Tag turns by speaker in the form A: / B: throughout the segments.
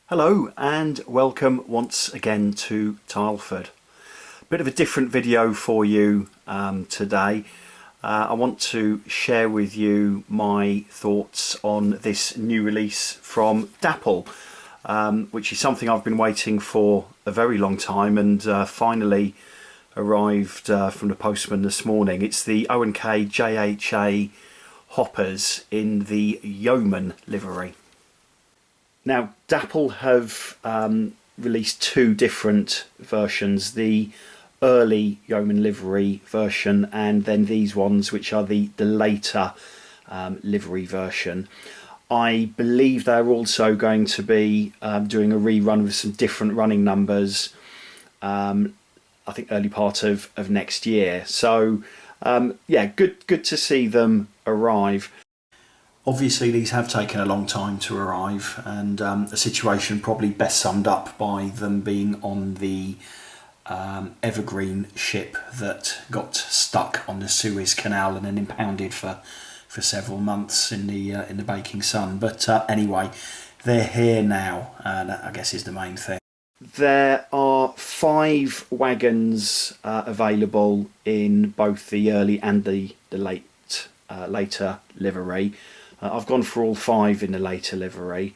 A: Hello and welcome once again to Tileford. Bit of a different video for you today. I want to share with you my thoughts on this new release from Dapol, which is something I've been waiting for a very long time and finally arrived from the postman this morning. It's the O&K JHA hoppers in the Yeoman livery. Now, Dapol have released two different versions, the early Yeoman livery version and then these ones which are the later livery version. I believe they're also going to be doing a rerun with some different running numbers, I think early part of next year. So yeah, good to see them arrive. Obviously these have taken a long time to arrive, and the situation probably best summed up by them being on the Evergreen ship that got stuck on the Suez Canal and then impounded for several months in the baking sun. But anyway, they're here now, and that I guess is the main thing. There are 5 wagons available in both the early and the later livery. I've gone for all 5 in the later livery,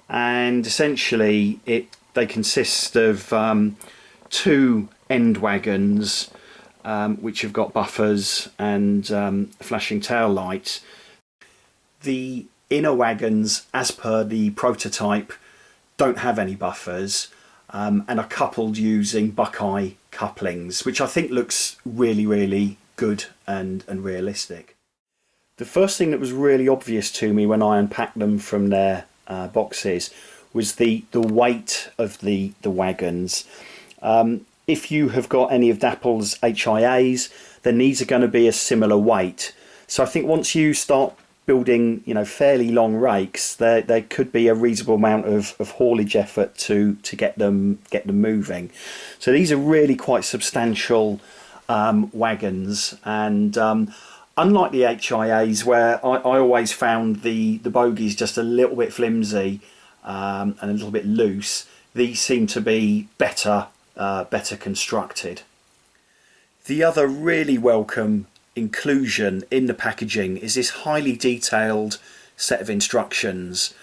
A: and essentially they consist of 2 end wagons which have got buffers and flashing tail lights. The inner wagons, as per the prototype, don't have any buffers and are coupled using Buckeye couplings, which I think looks really good and realistic. The first thing that was really obvious to me when I unpacked them from their boxes was the weight of the wagons. If you have got any of Dapol's HIAs, then these are going to be a similar weight. So I think once you start building, fairly long rakes, there could be a reasonable amount of haulage effort to get them moving. So these are really quite substantial wagons, and unlike the HIAs, where I always found the bogies just a little bit flimsy and a little bit loose, these seem to be better constructed. The other really welcome inclusion in the packaging is this highly detailed set of instructions,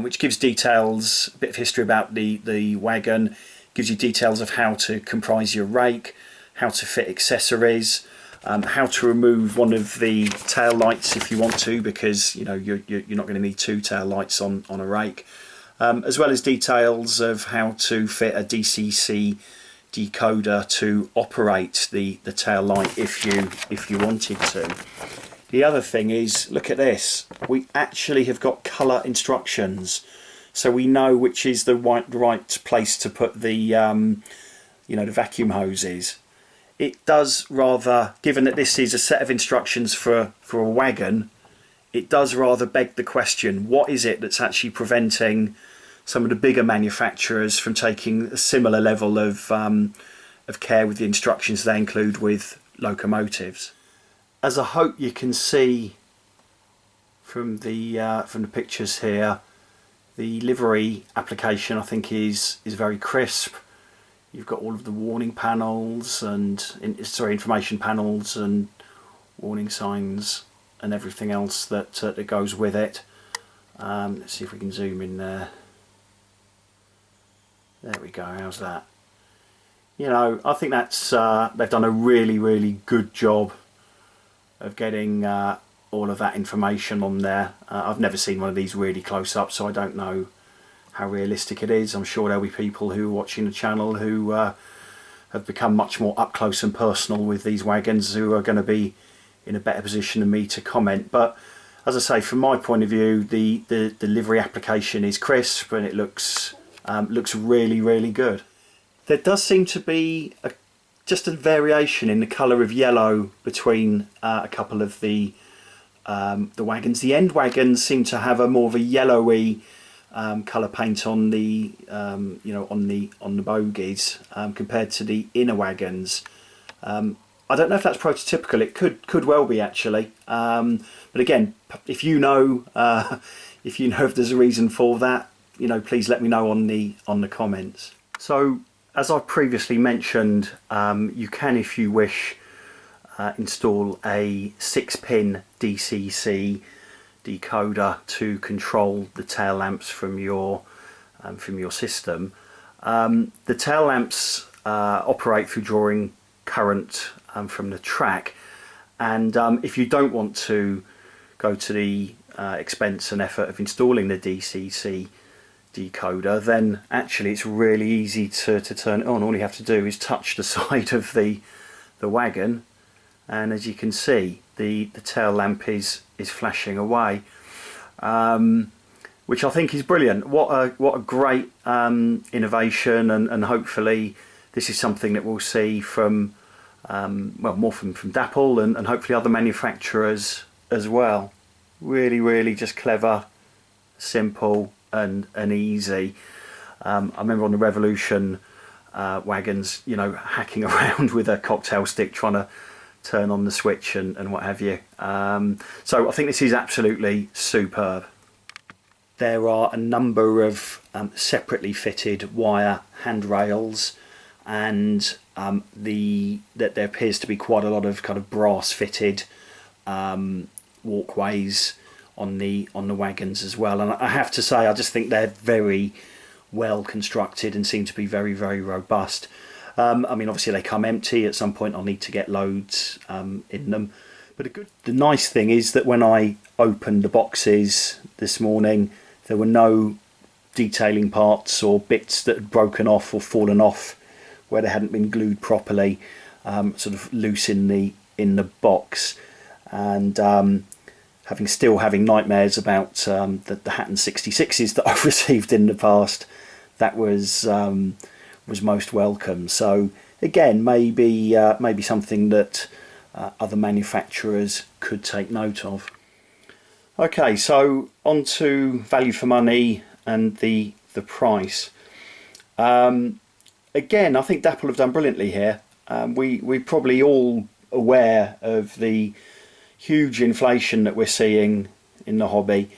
A: which gives details, a bit of history about the wagon, gives you details of how to comprise your rake, how to fit accessories, how to remove one of the tail lights if you want to, because you're not going to need 2 tail lights on a rake, as well as details of how to fit a DCC decoder to operate the tail light if you wanted to. The other thing is, look at this, we actually have got colour instructions, so we know which is the right place to put the the vacuum hoses. It does rather, given that this is a set of instructions for a wagon, it does rather beg the question, what is it that's actually preventing some of the bigger manufacturers from taking a similar level of care with the instructions they include with locomotives? As I hope you can see from the pictures here, the livery application I think is very crisp. You've got all of the warning panels and information panels and warning signs and everything else that goes with it. Let's see if we can zoom in there. There we go. How's that? I think that's they've done a really good job of getting all of that information on there. I've never seen one of these really close up, so I don't know how realistic it is. I'm sure there'll be people who are watching the channel who have become much more up close and personal with these wagons, who are going to be in a better position than me to comment. But as I say, from my point of view, the livery application is crisp and it looks really good. There does seem to be just a variation in the colour of yellow between a couple of the wagons. The end wagons seem to have a more of a yellowy colour paint on the on the bogies compared to the inner wagons. I don't know if that's prototypical. It could well be actually. But again, if you know if there's a reason for that, you know, please let me know on the comments. So as I previously mentioned, you can, if you wish, install a 6-pin DCC decoder to control the tail lamps from your system. The tail lamps operate through drawing current from the track, and if you don't want to go to the expense and effort of installing the DCC decoder, then actually it's really easy to turn it on. All you have to do is touch the side of the wagon, and as you can see, the tail lamp is flashing away, which I think is brilliant. What a great innovation, and hopefully this is something that we'll see from well, more from Dapol and hopefully other manufacturers as well. Really just clever, simple and easy. I remember on the Revolution wagons, you know, hacking around with a cocktail stick trying to turn on the switch and what have you. So I think this is absolutely superb. There are a number of separately fitted wire handrails, and that there appears to be quite a lot of kind of brass fitted walkways on the wagons as well. And I have to say, I just think they're very well constructed and seem to be very robust. I mean, obviously they come empty. At some point I'll need to get loads in them. But the nice thing is that when I opened the boxes this morning, there were no detailing parts or bits that had broken off or fallen off where they hadn't been glued properly, sort of loose in the box. And having nightmares about the Hatton 66s that I've received in the past, that was most welcome. So again, maybe something that other manufacturers could take note of. Okay, so on to value for money and the price. Again, I think Dapol have done brilliantly here. We're probably all aware of the huge inflation that we're seeing in the hobby,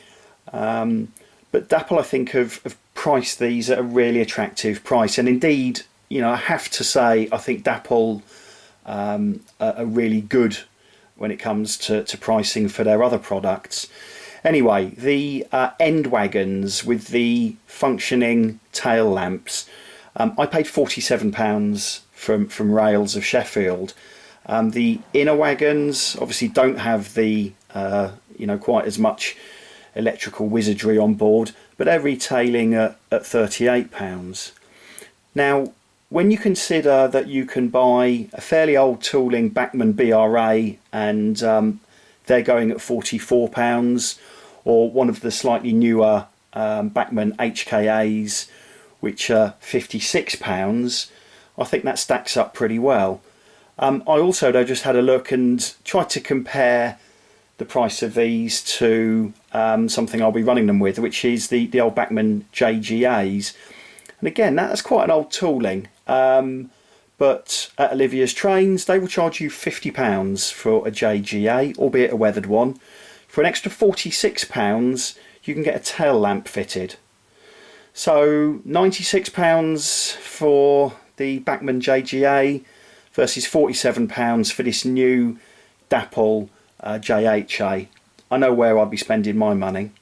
A: but Dapol, I think, have priced these at a really attractive price. And indeed, you know, I have to say, I think Dapol are really good when it comes to pricing for their other products. Anyway, the end wagons with the functioning tail lamps, I paid £47 from Rails of Sheffield. The inner wagons obviously don't have the you know, quite as much electrical wizardry on board, but they're retailing at £38. Now, when you consider that you can buy a fairly old tooling Bachmann BRA and they're going at £44, or one of the slightly newer Bachmann HKAs, which are £56, I think that stacks up pretty well. I also, though, just had a look and tried to compare the price of these to something I'll be running them with, which is the old Bachmann JGAs. And again, that's quite an old tooling, but at Olivia's Trains they will charge you £50 for a JGA, albeit a weathered one. For an extra £46 you can get a tail lamp fitted. So £96 for the Bachmann JGA versus £47 for this new Dapol JHA. I know where I'll be spending my money.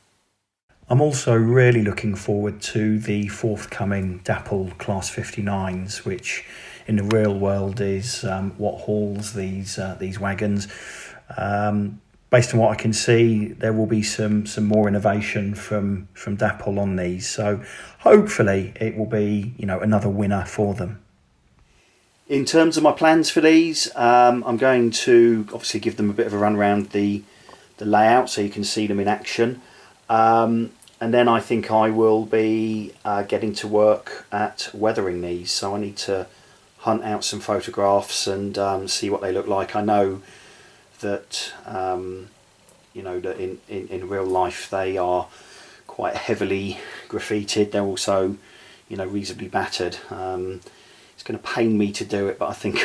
A: I'm also really looking forward to the forthcoming Dapol Class 59s, which in the real world is what hauls these wagons. Based on what I can see, there will be some more innovation from Dapol on these. So hopefully it will be, you know, another winner for them. In terms of my plans for these, I'm going to obviously give them a bit of a run around the layout so you can see them in action. And then I think I will be getting to work at weathering these. So I need to hunt out some photographs and see what they look like. I know that you know, that in real life they are quite heavily graffitied. They're also, you know, reasonably battered. It's going to pain me to do it, but I think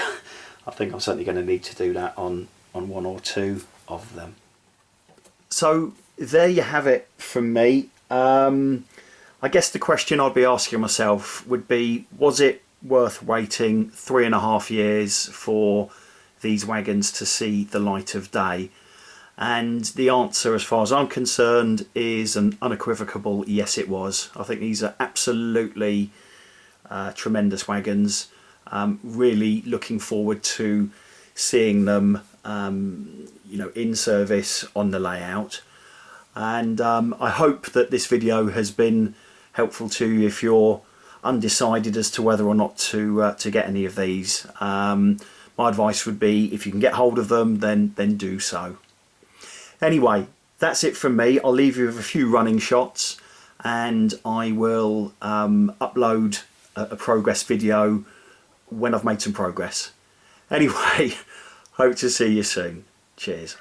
A: I'm certainly going to need to do that on one or two of them. So there you have it from me. I guess the question I'd be asking myself would be, was it worth waiting 3.5 years for these wagons to see the light of day? And the answer, as far as I'm concerned, is an unequivocal yes, it was. I think these are absolutely tremendous wagons. Really looking forward to seeing them in service on the layout. And I hope that this video has been helpful to you if you're undecided as to whether or not to get any of these. My advice would be, if you can get hold of them, then do so. Anyway, that's it from me. I'll leave you with a few running shots, and I will upload a progress video when I've made some progress. Anyway, hope to see you soon. Cheers.